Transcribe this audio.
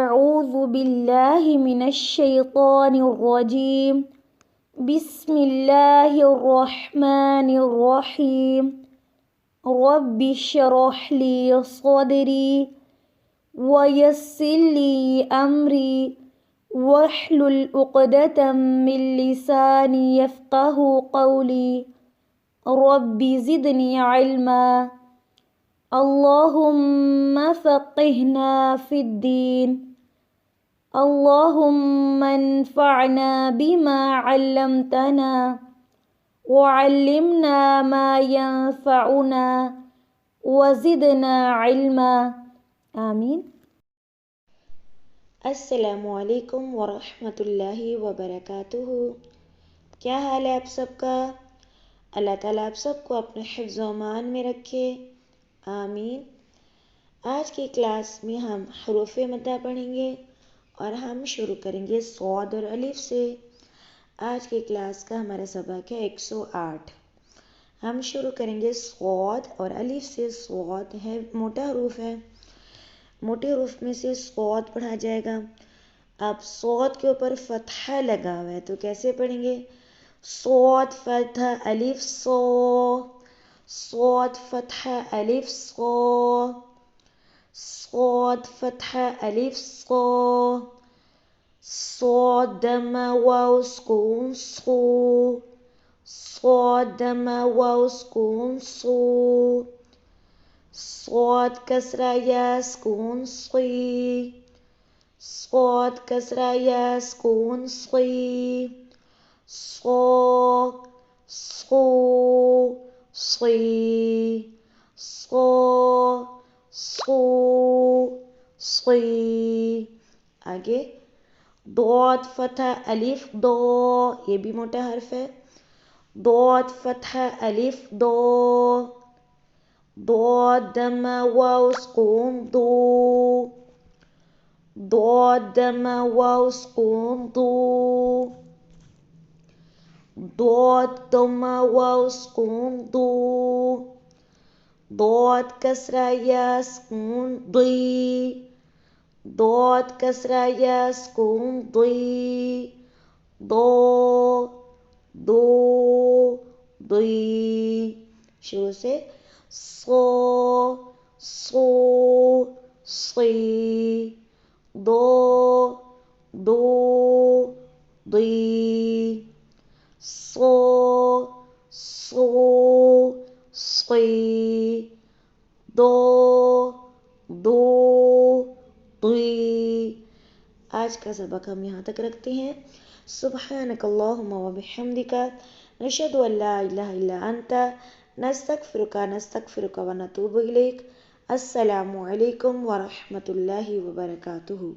أعوذ بالله من الشيطان الرجيم بسم الله الرحمن الرحيم رب اشرح لي صدري ويسر لي أمري واحلل عقدة من لساني يفقه قولي رب زدني علما اللهم فقهنا في الدين اللهم انفعنا بما علمتنا وعلمنا ما ينفعنا وزدنا علما आमीन। अस्सलामुअलैकुम वरहमतुल्लाहि वबरकातुहू। क्या हाल है आप सबका? अल्लाह ताला आप सबको अपने हिफ्ज़ व अमान में रखे, आमीन। आज की क्लास में हम हरूफ मद्दा पढ़ेंगे और हम शुरू करेंगे सौद और अलिफ से। आज की क्लास का हमारा सबक है 108। हम शुरू करेंगे सौद और अलिफ से। सौद है मोटा हरूफ है, मोटे हरूफ में से सौद पढ़ा जाएगा। अब सौद के ऊपर फतहा लगा हुआ है तो कैसे पढ़ेंगे? सौद फतहा अलिफ सो, सौद फतहा अलिफ सो, सौद फतहा अलिफ सो, सौद दम्मा वाव सुकून सू, सौद दम्मा वाव सुकून सू, सौद कसरा या सुकून सी, सौद कसरा या सुकून सी, सो सो सी, सो सो सी। आगे दौद फतहा अलिफ दो, ये भी मोटा हर्फ है। दौद फतहा अलिफ दो, दौद दम्मा वाव सुकून दो, दौद दम्मा वाव सुकून दो, दौद दम्मा वाव सुकून दो, दौद कसरा या सुकून दुई, दौद कसरा या सुकून दुई, दो दो दुई। शुरू से सो सो सी, दो दो दुई, सो सो सी, दो दो दुई। आज का सबक हम यहाँ तक रखते हैं। सुब्हानकल्लाहुम्मा व बिहम्दिका नशहदु अल्ला इलाहा इल्ला अंता नस्तगफिरुका व नतूबु इलैक। अस्सलामु अलैकुम व रहमतुल्लाहि व बरकातुहू।